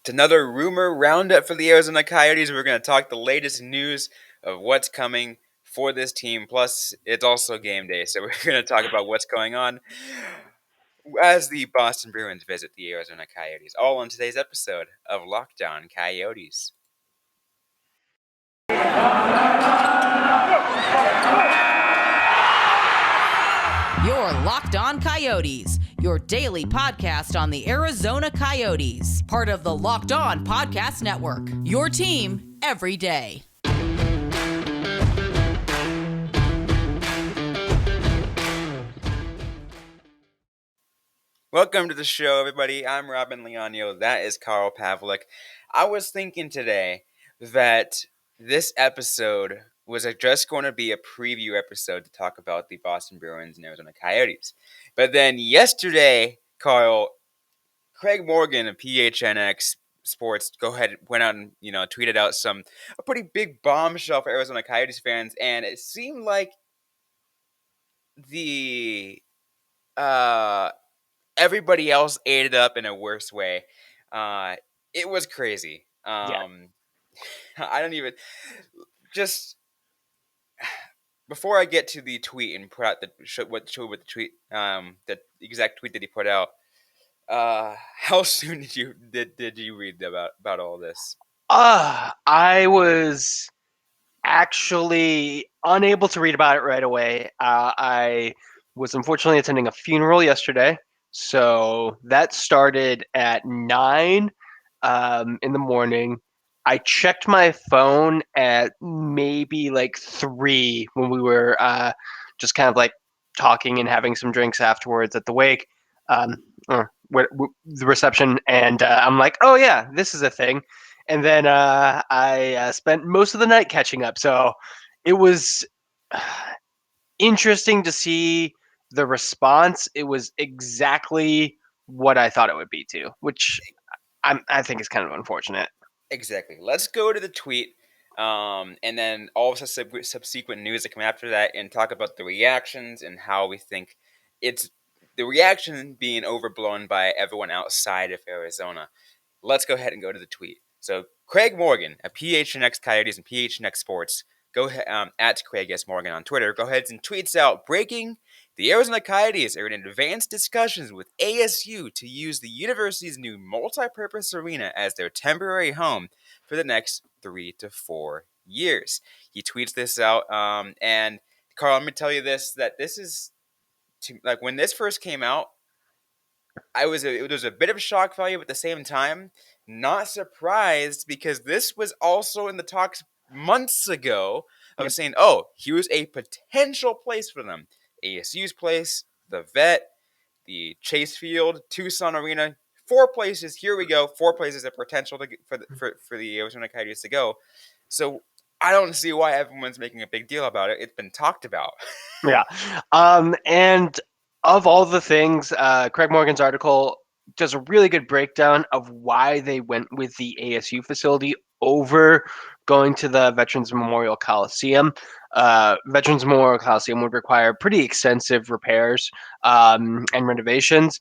It's another rumor roundup for the Arizona Coyotes. We're going to talk the latest news of what's coming for this team. Plus, it's also game day, so we're going to talk about what's going on as the Boston Bruins visit the Arizona Coyotes. All on today's episode of Lockdown Coyotes. You're Locked On Coyotes, your daily podcast on the Arizona Coyotes, part of the Locked On Podcast Network, your team every day. Welcome to the show, everybody. I'm Robyn Leonio. That is Carl Pavlik. I was thinking today that this episode was just going to be a preview episode to talk about the Boston Bruins and Arizona Coyotes. But then yesterday, Carl, Craig Morgan of PHNX Sports went out and tweeted out a pretty big bombshell for Arizona Coyotes fans, and it seemed like the everybody else ate it up in a worse way. It was crazy. Yeah. I don't even just before I get to the tweet and put out the tweet, the exact tweet that he put out. How soon did you read about all this? I was actually unable to read about it right away. I was unfortunately attending a funeral yesterday, so that started at 9 in the morning. I checked my phone at maybe like 3 when we were just kind of like talking and having some drinks afterwards at the wake, um, the reception, and I'm like, oh yeah, this is a thing. And then I spent most of the night catching up. So it was interesting to see the response. It was exactly what I thought it would be too, which I think is kind of unfortunate. Exactly. Let's go to the tweet, and then all of the subsequent news that come after that, and talk about the reactions and how we think it's the reaction being overblown by everyone outside of Arizona. Let's go ahead and go to the tweet. So Craig Morgan at PHNX Coyotes and PHNX Sports, go ahead at Craig S. Morgan on Twitter, go ahead and tweets out breaking: the Arizona Coyotes are in advanced discussions with ASU to use the university's new multipurpose arena as their temporary home for the next 3 to 4 years. He tweets this out, and Carl, let me tell you this: that this is like when this first came out, it was a bit of a shock value, but at the same time, not surprised because this was also in the talks months ago of Yep. saying, oh, here's a potential place for them. ASU's place, the Vet, the Chase Field, Tucson Arena, 4 places. Here we go. 4 places of potential for the Arizona Coyotes to go. So I don't see why everyone's making a big deal about it. It's been talked about. Yeah. And of all the things, Craig Morgan's article does a really good breakdown of why they went with the ASU facility over going to the Veterans Memorial Coliseum. Veterans Memorial Coliseum would require pretty extensive repairs and renovations.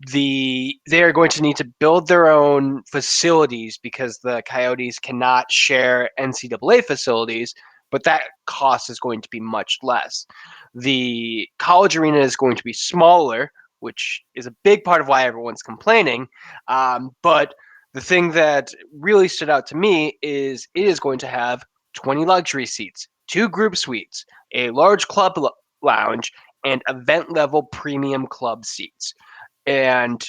They are going to need to build their own facilities because the Coyotes cannot share NCAA facilities, but that cost is going to be much less. The college arena is going to be smaller, which is a big part of why everyone's complaining. But the thing that really stood out to me is it is going to have 20 luxury seats, 2 group suites, a large club lounge, and event level premium club seats. And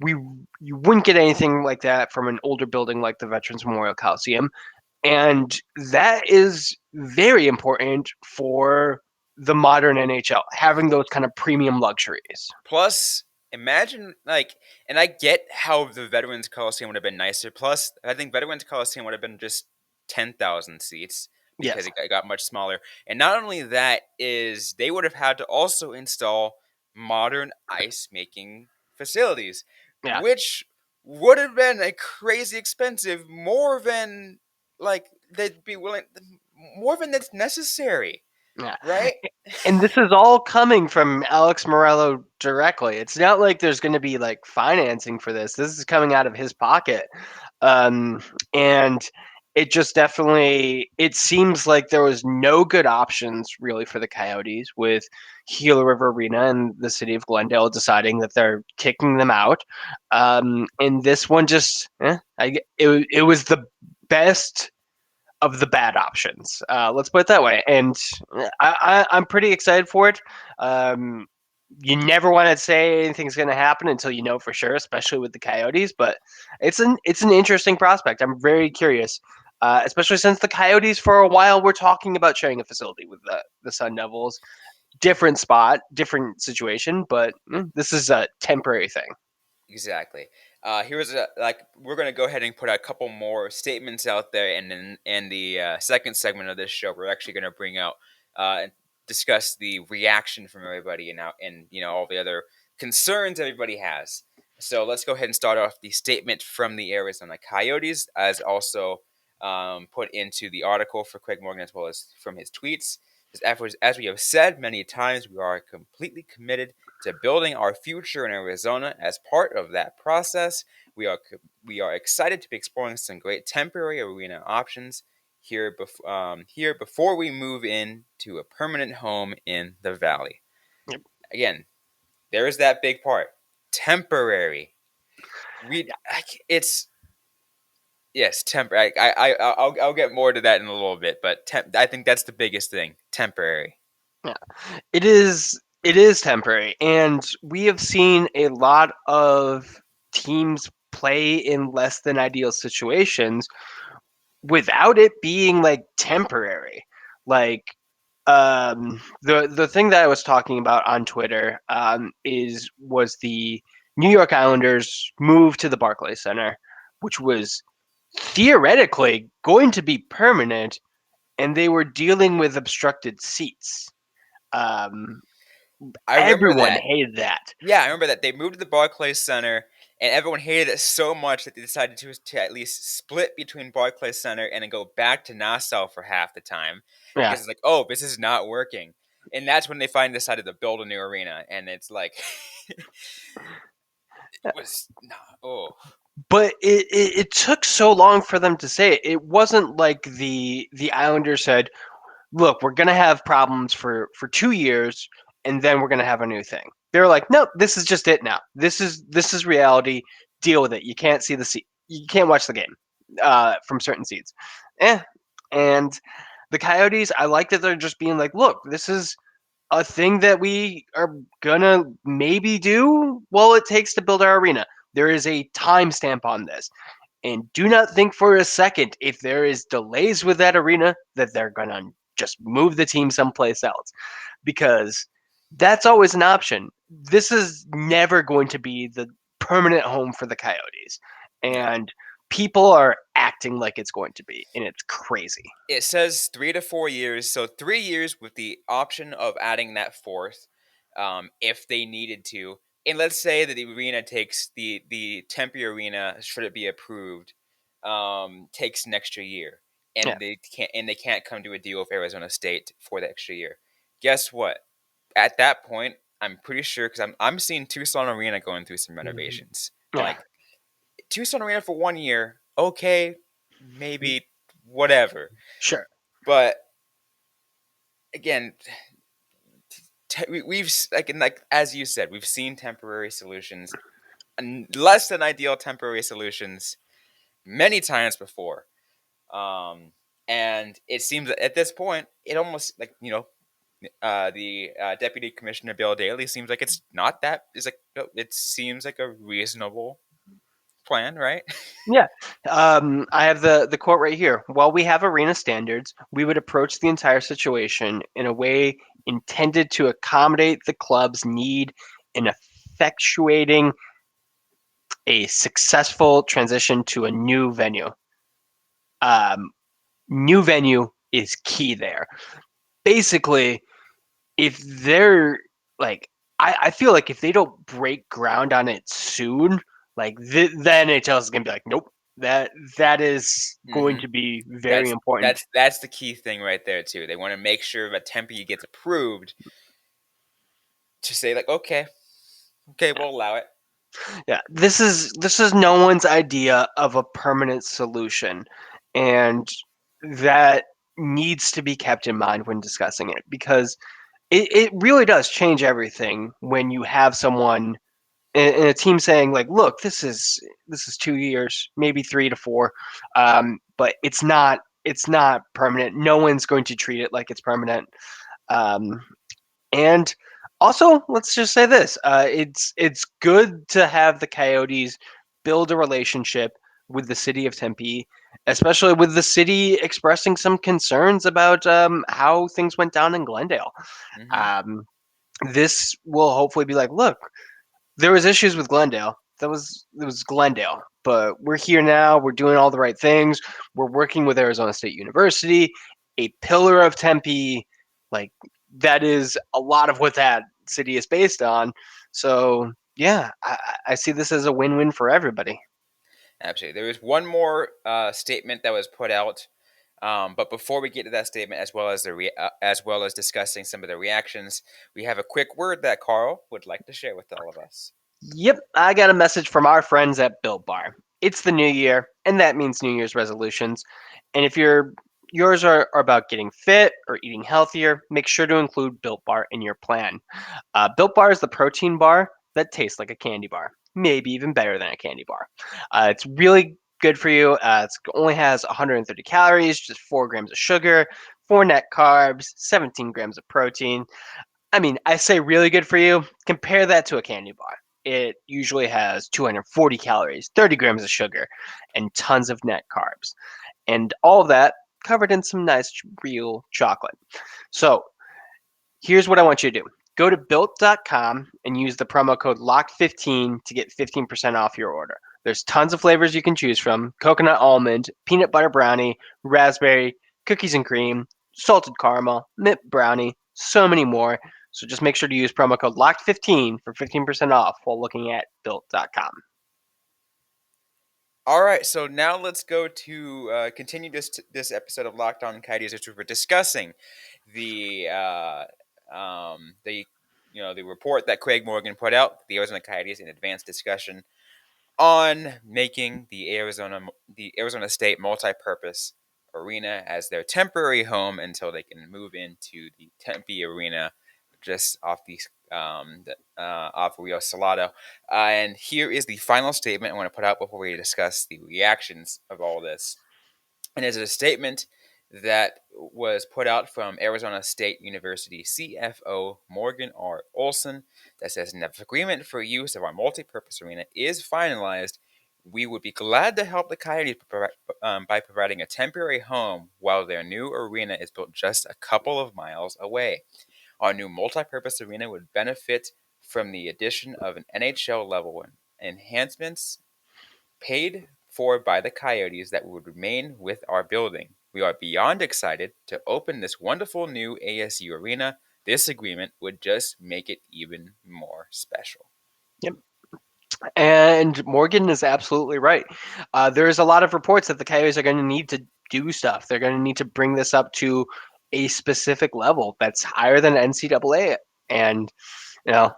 you wouldn't get anything like that from an older building like the Veterans Memorial Coliseum. And that is very important for the modern NHL, having those kind of premium luxuries. Plus, imagine and I get how the Veterans Coliseum would have been nicer. Plus, I think Veterans Coliseum would have been just 10,000 seats because Yes. it got much smaller. And not only that is they would have had to also install modern ice making facilities, Yeah. which would have been a crazy expensive, more than they'd be willing, more than that's necessary. Yeah. right? And this is all coming from Alex Morello directly. It's not like there's going to be like financing for this. This is coming out of his pocket. Um, and it just definitely it seems like there was no good options really for the Coyotes with Gila River Arena and the city of Glendale deciding that they're kicking them out. And this one just it was the best of the bad options. Let's put it that way. And I'm pretty excited for it. Um, you never want to say anything's going to happen until you know for sure, especially with the Coyotes. But it's an interesting prospect. I'm very curious, especially since the Coyotes for a while were talking about sharing a facility with the Sun Devils. Different spot, different situation, but this is a temporary thing. Exactly. Here's we're gonna go ahead and put a couple more statements out there, and then in the second segment of this show, we're actually gonna bring out and discuss the reaction from everybody and all the other concerns everybody has. So let's go ahead and start off the statement from the Arizona Coyotes, as also put into the article for Craig Morgan as well as from his tweets. As we have said many times, we are completely committed to building our future in Arizona. As part of that process, we are excited to be exploring some great temporary arena options here before we move in to a permanent home in the valley. Yep. Again, there is that big part. Temporary. It's yes, temporary. I'll get more to that in a little bit, but I think that's the biggest thing. Temporary. Yeah. It is temporary, and we have seen a lot of teams play in less than ideal situations without it being like temporary. Like the thing that I was talking about on Twitter was the New York Islanders move to the Barclays Center, which was theoretically going to be permanent, and they were dealing with obstructed seats. Um, I remember Everyone that. hated that. Yeah, I remember that. They moved to the Barclays Center, and everyone hated it so much that they decided to at least split between Barclays Center and then go back to Nassau for half the time Yeah, because it's like, oh, this is not working. And that's when they finally decided to build a new arena, and it's like, it was nah, oh but it took so long for them to say it. It wasn't like the Islanders said, "Look, we're gonna have problems for 2 years, and then we're gonna have a new thing." They were like, "Nope, this is just it now. This is reality. Deal with it. You can't see the seat. You can't watch the game from certain seats." Eh. And the Coyotes, I like that they're just being like, "Look, this is a thing that we are gonna maybe do while it takes to build our arena. There is a timestamp on this. And do not think for a second if there is delays with that arena that they're gonna just move the team someplace else. Because that's always an option. This is never going to be the permanent home for the Coyotes. yeah. And people are acting like it's going to be, and it's crazy. It says 3 to 4 years, so 3 years with the option of adding that fourth, if they needed to. And let's say that the arena takes the Tempe arena, should it be approved, takes an extra year, Yeah. and they can't come to a deal with Arizona State for the extra year. Guess what? At that point, I'm pretty sure because I'm seeing Tucson Arena going through some renovations. I'm Yeah. like, Tucson Arena for 1 year, okay, maybe whatever. Sure. But again, we've as you said, we've seen temporary solutions, and less than ideal temporary solutions, many times before. And it seems that at this point, it almost the deputy commissioner Bill Daley seems like it's not that. It's like it seems like a reasonable plan, right? Yeah. I have the quote right here. While we have arena standards, we would approach the entire situation in a way intended to accommodate the club's need in effectuating a successful transition to a new venue. Um, New venue is key there. Basically, if they're like, I feel like if they don't break ground on it soon, like the NHL is gonna be like, nope. That is going Hmm. to be very That's important. that's the key thing right there too. They want to make sure that Tempe gets approved to say like, okay, we'll allow it. Yeah, this is no one's idea of a permanent solution, and that needs to be kept in mind when discussing it because it really does change everything when you have someone in a team saying like, look, this is 2 years, maybe 3 to 4, but it's not permanent. No one's going to treat it like it's permanent. Um, and also, let's just say this: it's good to have the Coyotes build a relationship with the city of Tempe, especially with the city expressing some concerns about how things went down in Glendale. Hmm. Um, this will hopefully be like, look, there was issues with Glendale. That was Glendale, but we're here now. We're doing all the right things. We're working with Arizona State University, a pillar of Tempe. Like that is a lot of what that city is based on. So yeah, I see this as a win-win for everybody. Absolutely. There was one more statement that was put out, but before we get to that statement, as well as discussing some of the reactions, we have a quick word that Carl would like to share with all of us. Yep, I got a message from our friends at Built Bar. It's the new year, and that means New Year's resolutions. And if yours are about getting fit or eating healthier, make sure to include Built Bar in your plan. Built Bar is the protein bar that tastes like a candy bar, maybe even better than a candy bar. It's really good for you. It only has 130 calories, just 4 grams of sugar, 4 net carbs, 17 grams of protein. I mean, I say really good for you. Compare that to a candy bar. It usually has 240 calories, 30 grams of sugar, and tons of net carbs. And all of that covered in some nice real chocolate. So here's what I want you to do. Go to built.com and use the promo code LOCK15 to get 15% off your order. There's tons of flavors you can choose from: coconut almond, peanut butter brownie, raspberry, cookies and cream, salted caramel, mint brownie, so many more. So just make sure to use promo code LOCK15 for 15% off while looking at built.com. All right, so now let's go to continue this episode of Locked On Coyotes, which we're discussing the the the report that Craig Morgan put out, the Arizona Coyotes, in advanced discussion on making the Arizona State multipurpose arena as their temporary home until they can move into the Tempe Arena just off Rio Salado. And here is the final statement I want to put out before we discuss the reactions of all this. And it's a statement that was put out from Arizona State University CFO Morgan R. Olson that says, if agreement for use of our multipurpose arena is finalized, we would be glad to help the Coyotes by providing a temporary home while their new arena is built just a couple of miles away. Our new multipurpose arena would benefit from the addition of an NHL level enhancements paid for by the Coyotes that would remain with our building. We are beyond excited to open this wonderful new ASU arena. This agreement would just make it even more special. Yep. And Morgan is absolutely right. There's a lot of reports that the Coyotes are going to need to do stuff. They're going to need to bring this up to a specific level that's higher than NCAA. And you know,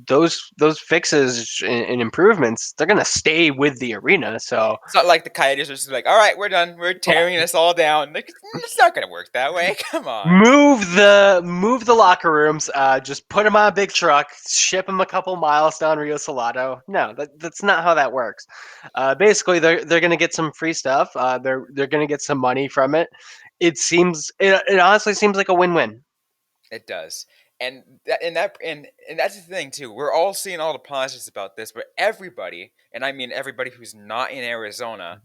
those fixes and improvements, they're going to stay with the arena. So It's not like the Coyotes are just like, all right, we're done. We're tearing this all down. Like, it's not going to work that way. Come on. move the locker rooms. Just put them on a big truck, ship them a couple miles down Rio Salado. No, that's not how that works. Basically, they're gonna get some free stuff. They're gonna get some money from it. It honestly seems like a win-win. It does. And that's the thing too. We're all seeing all the positives about this, but everybody, and I mean everybody who's not in Arizona,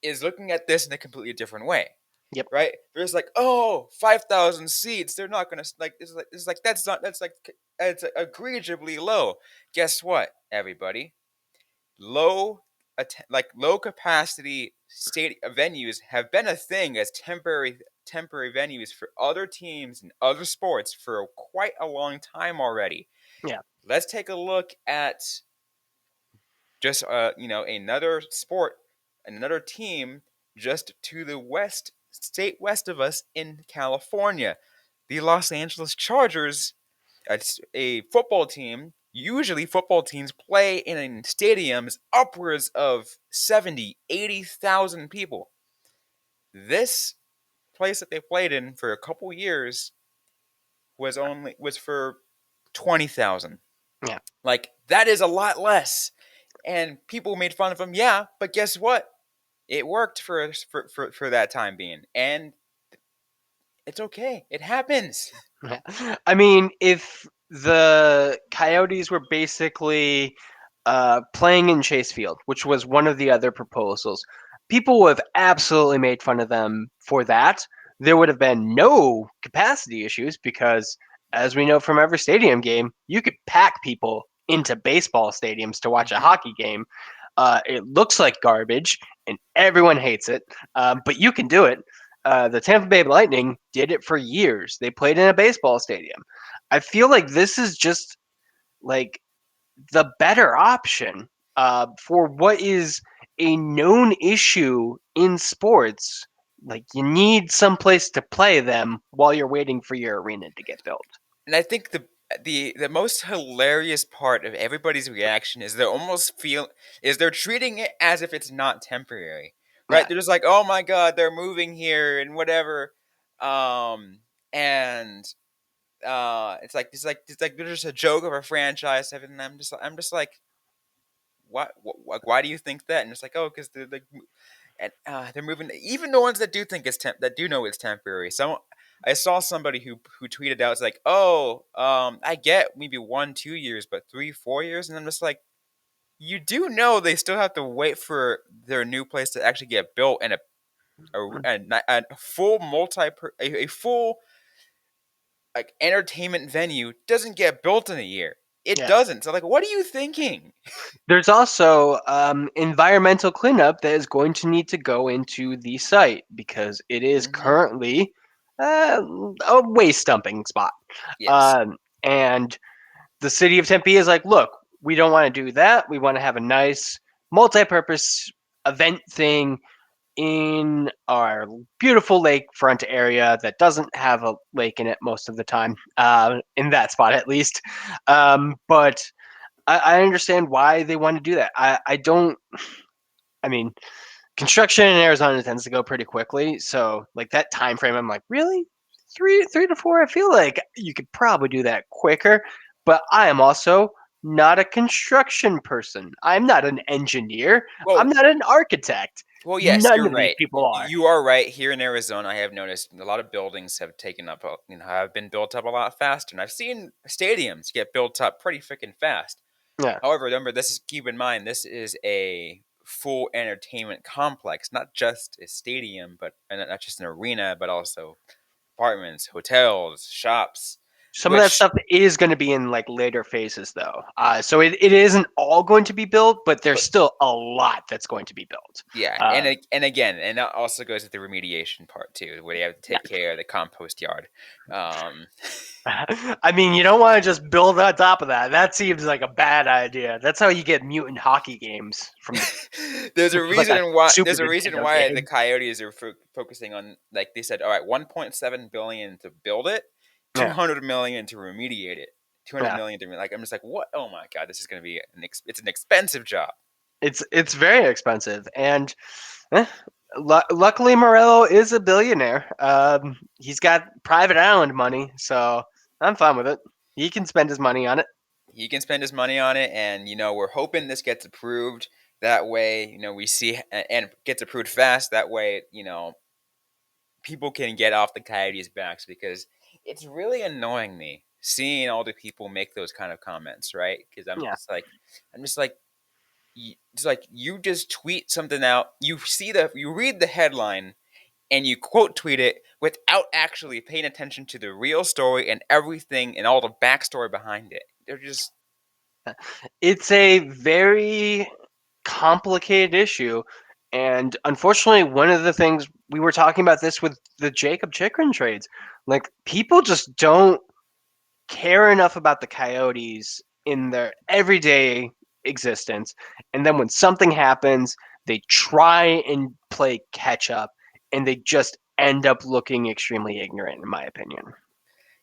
is looking at this in a completely different way. Yep. Right? There's like, oh, 5,000 seats. They're not gonna like. It's like that's not. That's like it's egregiously low. Guess what, everybody? Low capacity state venues have been a thing as temporary venues for other teams and other sports for quite a long time already. Yeah. Let's take a look at just another sport another team just to the west, state west of us in California. The Los Angeles Chargers, it's a football team. Usually, football teams play in stadiums upwards of 70, 80,000 people. This place that they played in for a couple years was for 20,000. Yeah. Like, that is a lot less. And people made fun of him, yeah, but guess what? It worked for that time being. And it's okay. It happens. I mean, if the Coyotes were basically playing in Chase Field, which was one of the other proposals, people would have absolutely made fun of them for that. There would have been no capacity issues because, as we know from every stadium game, you could pack people into baseball stadiums to watch a Mhm. hockey game. It looks like garbage, and everyone hates it, but you can do it. The Tampa Bay Lightning did it for years. They played in a baseball stadium. I feel like this is just like the better option for what is a known issue in sports. Like you need some place to play them while you're waiting for your arena to get built. And I think the most hilarious part of everybody's reaction is they're treating it as if it's not temporary. Right? Yeah, They're just like, "Oh my god, they're moving here and whatever." And it's like there's just a joke of a franchise, and I'm just like, why do you think that? And it's like, oh, because they're like, and they're moving. Even the ones that do think that do know it's temporary. I saw somebody who tweeted out, it's like, oh, I get maybe 1, 2 years, but 3, 4 years, and I'm just like, you do know they still have to wait for their new place to actually get built, and a full a full like entertainment venue doesn't get built in a year. It yeah. doesn't. So like, what are you thinking? There's also environmental cleanup that is going to need to go into the site because it is Hmm. currently a waste dumping spot. Yes. And the city of Tempe is like, look, we don't want to do that. We want to have a nice multi-purpose event thing in our beautiful lakefront area that doesn't have a lake in it most of the time, in that spot at least. But I understand why they want to do that. I don't. I mean, construction in Arizona tends to go pretty quickly, so like that time frame, I'm like, really, three to four. I feel like you could probably do that quicker, but I am also not a construction person. I'm not an engineer. I'm Well, not an architect. yes, None you're of these right. people are. You are right. Here in Arizona, I have noticed a lot of buildings have taken up, have been built up a lot faster, and I've seen stadiums get built up pretty freaking fast. Yeah. However, remember, keep in mind, this is a full entertainment complex, not just a stadium, but and not just an arena, but also apartments, hotels, shops, Some of that which stuff is going to be in like later phases though. So it isn't all going to be built, but there's but still a lot that's going to be built. yeah, Uh, and again, and that also goes with the remediation part too, where you have to yeah. take care of the compost yard. Um, I mean, you don't want to just build on top of that. That seems like a bad idea. That's how you get mutant hockey games from the there's a which is like a reason why Super there's a reason Nintendo why the game. Coyotes are focusing on, like they said, all right, 1.7 billion to build it, two Yeah, hundred million to remediate it, 200 yeah. million to like. I'm just like, what? Oh my god, this is going to be it's an expensive job. It's very expensive, and eh, luckily Morello is a billionaire. He's got private island money, so I'm fine with it. He can spend his money on it. He can spend his money on it, and we're hoping this gets approved. That way, we see and gets approved fast. That way, people can get off the Coyotes' backs, because it's really annoying me seeing all the people make those kind of comments, right? Because Yeah. I'm just like, it's like you just tweet something out, you read the headline, and you quote tweet it without actually paying attention to the real story and everything and all the backstory behind it. They're just It's a very complicated issue. And unfortunately, one of the things we were talking about this with the Jacob Chikrin trades, like people just don't care enough about the Coyotes in their everyday existence. And then when something happens, they try and play catch up, and they just end up looking extremely ignorant, in my opinion.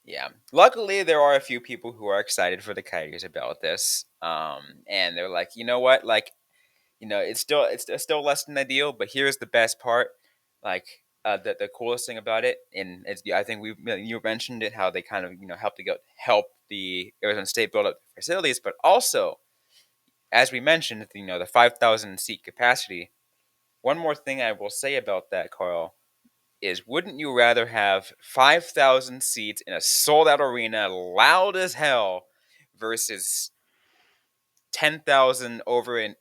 Yeah. Luckily, there are a few people who are excited for the Coyotes about this. And they're like, you know what? Like, it's still less than ideal, but here's the best part. Like, the coolest thing about it, and I think you mentioned it, how they kind of help the Arizona State build up facilities, but also, as we mentioned, the 5,000 seat capacity. One more thing I will say about that, Carl, is wouldn't you rather have 5,000 seats in a sold out arena, loud as hell, versus 10,000 over in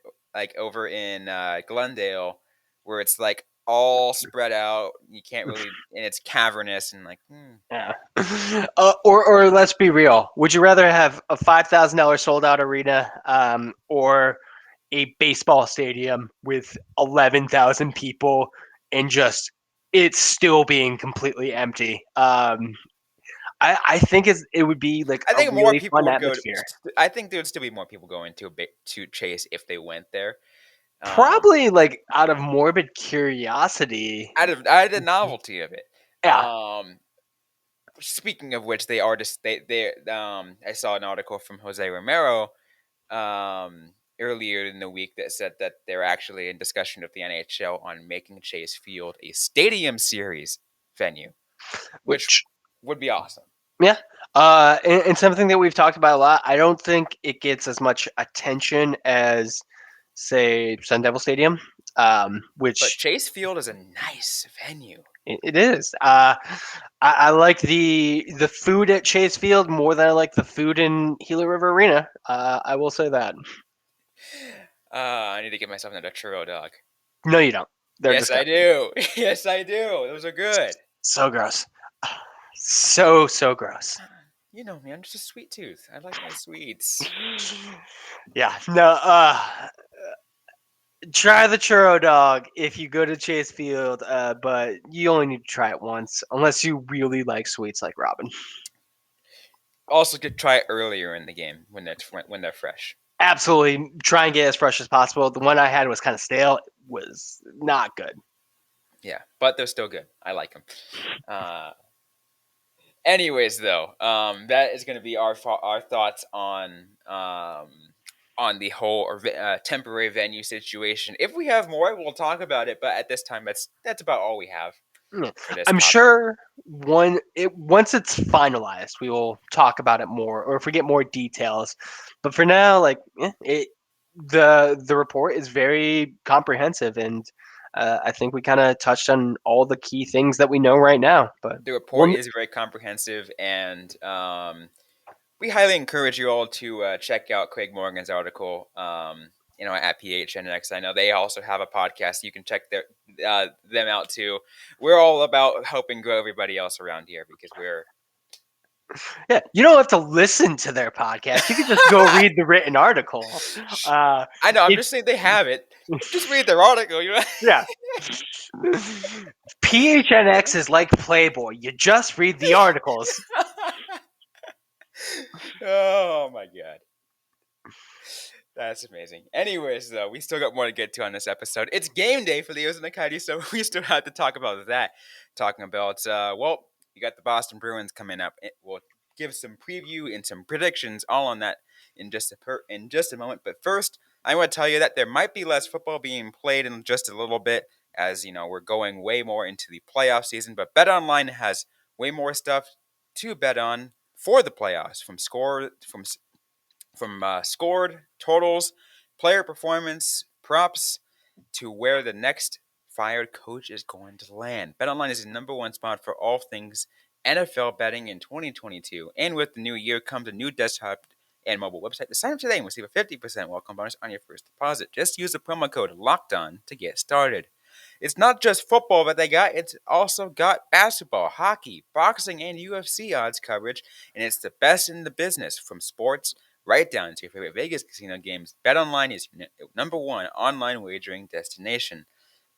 Glendale, where it's like all spread out, you can't really, and it's cavernous and like, Yeah. Or let's be real. Would you rather have a $5,000 sold out arena, or a baseball stadium with 11,000 people and just it's still being completely empty? I think it would be like I a think more really people fun would go to. atmosphere. I think there would still be more people going to Chase if they went there. Um, Probably like out of morbid curiosity. out of the novelty of it. Yeah, Um, Speaking of which, they are just they I saw an article from Jose Romero earlier in the week that said that they're actually in discussion with the NHL on making Chase Field a stadium series venue, which which would be awesome. yeah, and something that we've talked about a lot. I don't think it gets as much attention as, say, Sun Devil Stadium, But which Chase Field is a nice venue. it is. I like the food at Chase Field more than I like the food in Gila River Arena. I will say that. I need to get myself another churro dog. No, you don't. They're Yes, I disgusting. do. Yes, I do. Those are good. So gross. So gross. You know me, I'm just a sweet tooth. I like my sweets. Yeah. No. Try the churro dog if you go to Chase Field, but you only need to try it once, unless you really like sweets like Robin. Also, could try it earlier in the game when they're fresh. Absolutely, try and get as fresh as possible. The one I had was kind of stale. It was not good. Yeah, but they're still good. I like them. Anyways, though, that is going to be our thoughts on the whole temporary venue situation. If we have more, we'll talk about it. But at this time, that's about all we have Yeah. for this I'm topic. sure once it's finalized, we will talk about it more, or if we get more details. But for now, like the report is very comprehensive, and I think we kind of touched on all the key things that we know right now. But The report one, is very comprehensive, and we highly encourage you all to check out Craig Morgan's article. At PHNX. I know they also have a podcast. You can check them out too. We're all about helping grow everybody else around here because we're. yeah, you don't have to listen to their podcast. You can just go read the written article. I know. I'm It just saying they have it. Just read their article. yeah. PHNX is like Playboy. You just read the articles. Oh my god. That's amazing. Anyways, though, we still got more to get to on this episode. It's game day for the Arizona Coyotes, so we still have to talk about that. Talking about, you got the Boston Bruins coming up. We'll give some preview and some predictions, all on that in just a moment. But first, I want to tell you that there might be less football being played in just a little bit, as we're going way more into the playoff season. But BetOnline has way more stuff to bet on for the playoffs, from scored, totals, player performance, props, to where the next fired coach is going to land. BetOnline is the number one spot for all things NFL betting in 2022. And with the new year comes a new desktop and mobile website. To sign up today and receive a 50% welcome bonus on your first deposit. Just use the promo code LOCKEDON to get started. It's not just football that they got, it's also got basketball, hockey, boxing, and UFC odds coverage, and it's the best in the business, from sports right down to your favorite Vegas casino games. BetOnline is your number one online wagering destination.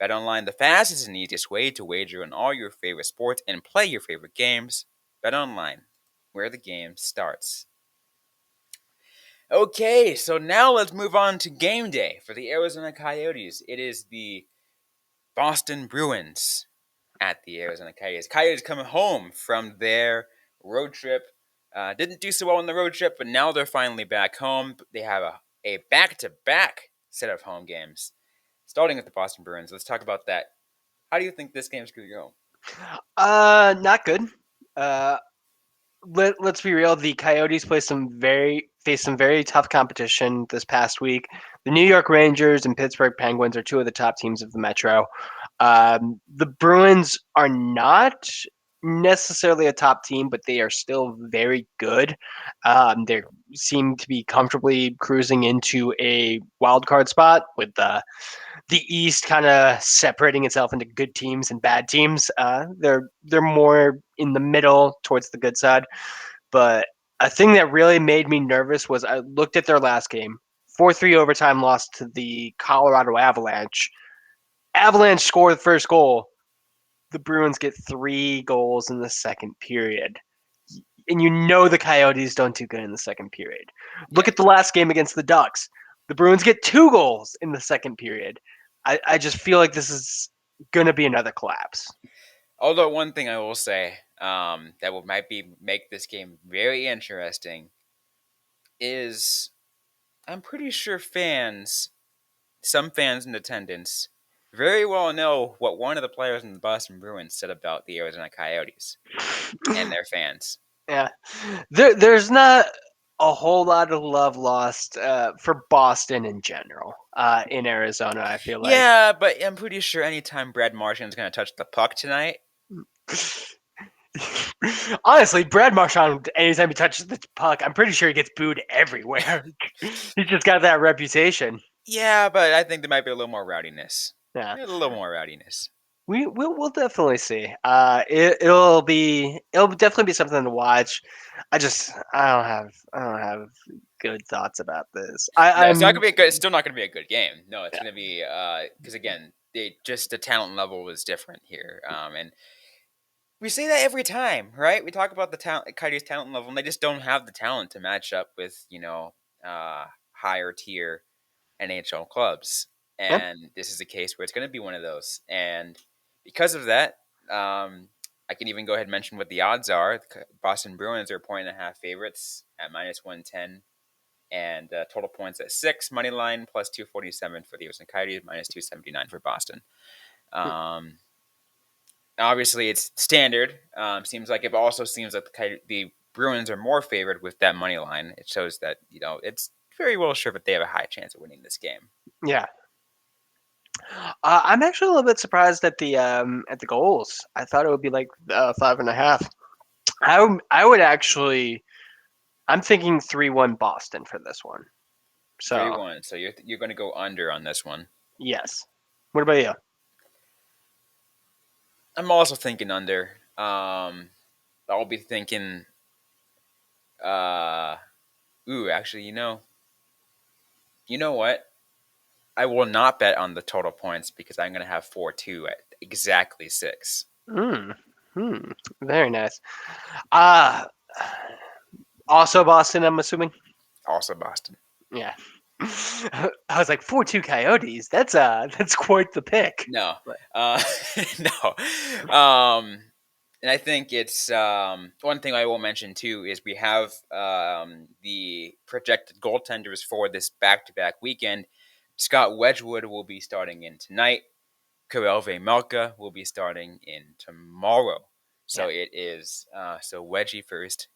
BetOnline, the fastest and easiest way to wager on all your favorite sports and play your favorite games. BetOnline, where the game starts. Okay, so now let's move on to game day for the Arizona Coyotes. It is the Boston Bruins at the Arizona Coyotes. Coyotes coming home from their road trip. Didn't do so well on the road trip, but now they're finally back home. They have a back-to-back set of home games, starting with the Boston Bruins. Let's talk about that. How do you think this game's going to go? Not good. Uh, let's be real. The Coyotes faced some very tough competition this past week. The New York Rangers and Pittsburgh Penguins are two of the top teams of the Metro. The Bruins are not necessarily a top team, but they are still very good. They seem to be comfortably cruising into a wild card spot with the East kind of separating itself into good teams and bad teams. They're more in the middle towards the good side. But a thing that really made me nervous was I looked at their last game, 4-3 overtime loss to the Colorado Avalanche. Avalanche score the first goal. The Bruins get 3 goals in the second period. And you know the Coyotes don't do good in the second period. Look Yeah. at the last game against the Ducks. The Bruins get 2 goals in the second period. I just feel like this is going to be another collapse. Although one thing I will say that will might be make this game very interesting is I'm pretty sure some fans in attendance, very well know what one of the players in the Boston Bruins said about the Arizona Coyotes and their fans. Yeah, there's not a whole lot of love lost for Boston in general in Arizona. I feel like. Yeah, but I'm pretty sure anytime Brad Marchand's going to touch the puck tonight, Honestly, Brad Marchand, anytime he touches the puck, I'm pretty sure he gets booed everywhere. He's just got that reputation. yeah, but I think there might be a little more rowdiness. Yeah, A little more rowdiness. we'll definitely see. It'll definitely be something to watch. I don't have good thoughts about this. No, it's not I'm gonna be a good. It's still not gonna be a good game. No, it's yeah. gonna be because again, the talent level was different here, and we say that every time, right? We talk about the talent, Coyotes' talent level, and they just don't have the talent to match up with higher tier NHL clubs. Yeah. And this is a case where it's going to be one of those. And because of that, I can even go ahead and mention what the odds are. The Boston Bruins are 1.5 favorites at -110, and total points at 6. Money line plus 247 for the Arizona Coyotes, -279 for Boston. Um, Obviously, it's standard. It also seems like the Bruins are more favored with that money line. It shows that it's very well sure that they have a high chance of winning this game. Yeah. I'm actually a little bit surprised at the goals. I thought it would be like 5.5. I would actually. I'm thinking 3-1 Boston for this one. So 3-1. So you're going to go under on this one. yes. What about you? I'm also thinking under. I'll be thinking. Uh, actually, you know what? I will not bet on the total points because I'm going to have 4-2 at exactly 6. Hmm. Very nice. Uh Also Boston. I'm assuming. Also Boston. Yeah. I was like 4-2 Coyotes. That's quite the pick. No, But no. And I think it's one thing I will mention too is we have the projected goaltenders for this back-to-back weekend. Scott Wedgwood will be starting in tonight. Karel Vejmelka will be starting in tomorrow. So yeah. it is so Wedgie first,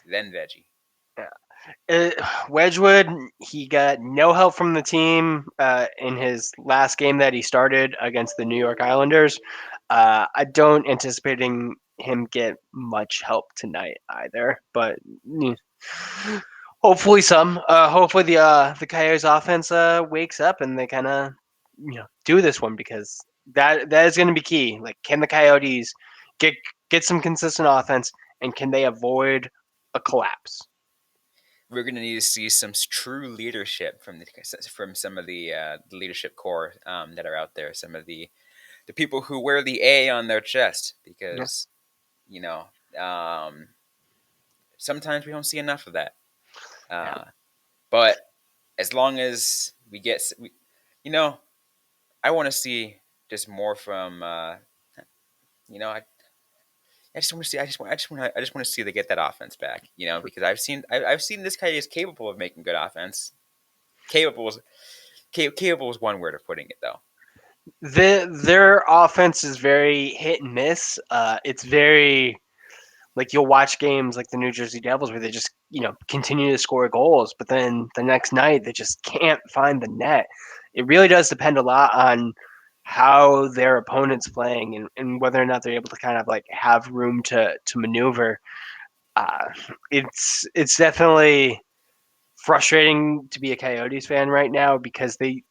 then Veggie. Uh, Wedgwood, he got no help from the team in his last game that he started against the New York Islanders. I don't anticipating him get much help tonight either, but hopefully some. Hopefully the Coyotes offense wakes up and they kind of do this one because that is going to be key. Like, can the Coyotes get some consistent offense and can they avoid a collapse? We're going to need to see some true leadership from some of the leadership core that are out there. Some of the people who wear the A on their chest, Yeah. because you know sometimes we don't see enough of that. Yeah. Uh, But as long as we get, you know, I want to see just more from, I just want to see. I just want to see they get that offense back. Because I've seen this guy is capable of making good offense. Capable is one word of putting it, though. Their offense is very hit and miss. It's very like you'll watch games like the New Jersey Devils where they just continue to score goals, but then the next night they just can't find the net. It really does depend a lot on how their opponent's playing and whether or not they're able to kind of like have room to maneuver. Uh, it's definitely frustrating to be a Coyotes fan right now because the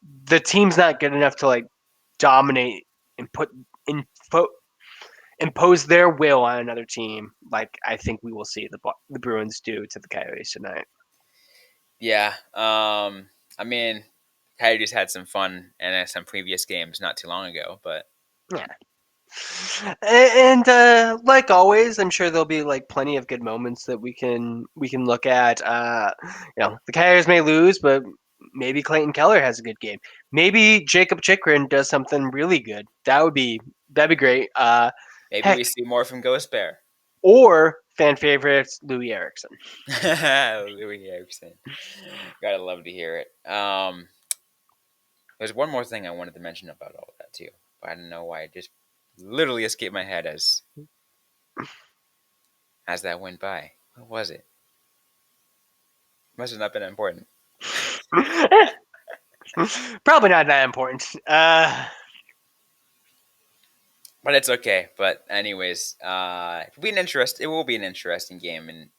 team's not good enough to like dominate and impose their will on another team, like I think we will see the Bruins do to the Coyotes tonight. Yeah. I mean, Coyotes had some fun in some previous games not too long ago, but Yeah. And like always, I'm sure there'll be like plenty of good moments that we can look at. The Coyotes may lose, but maybe Clayton Keller has a good game. Maybe Jacob Chikrin does something really good. That'd be great. maybe Heck, we see more from Ghost Bear. or fan favorite Louis Erickson. Louis Erickson. Gotta love to hear it. There's one more thing I wanted to mention about all of that too, but I don't know why it just literally escaped my head as that went by. What was it? Must have not been important. Probably not that important. But it's okay. But anyways, it will be an interesting game in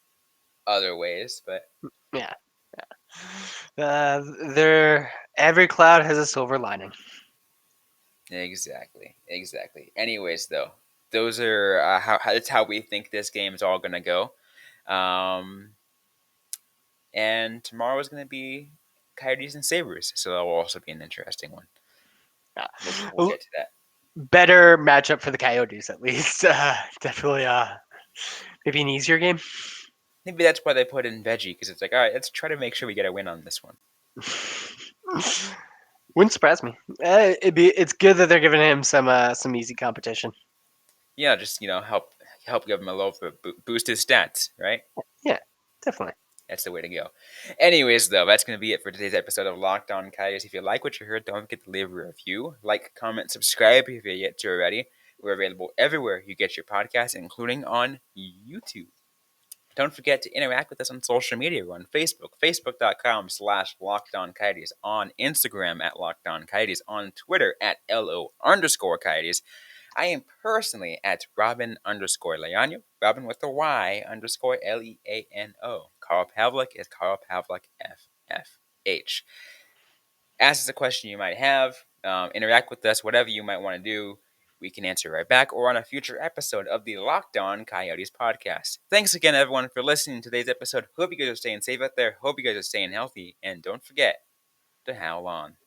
other ways. But Yeah. There, every cloud has a silver lining. exactly. Anyways, though, those are that's how we think this game is all gonna go. Um, and tomorrow is gonna be Coyotes and Sabres, so that will also be an interesting one. We'll Yeah. get to that. Better matchup for the Coyotes, at least. Definitely, maybe an easier game. Maybe that's why they put in Veggie, because it's like, all right, let's try to make sure we get a win on this one. Wouldn't surprise me. It's good that they're giving him some easy competition. Yeah, just help give him a little boost his stats, right? Yeah, definitely. That's the way to go. Anyways, though, that's going to be it for today's episode of Locked On Coyotes. If you like what you heard, don't forget to leave a review, like, comment, subscribe if you're yet to already. We're available everywhere you get your podcasts, including on YouTube. Don't forget to interact with us on social media. We're on Facebook, facebook.com/LockedOnCoyotes, on Instagram at LockedOnCoyotes, on Twitter at LO_Coyotes. I am personally at Robyn_Leano, Robyn with a Y_Leano. Carl Pavlik is Carl Pavlik FFH. Ask us a question you might have, interact with us, whatever you might want to do. We can answer right back or on a future episode of the Locked On Coyotes podcast. Thanks again, everyone, for listening to today's episode. Hope you guys are staying safe out there. Hope you guys are staying healthy. And don't forget to howl on.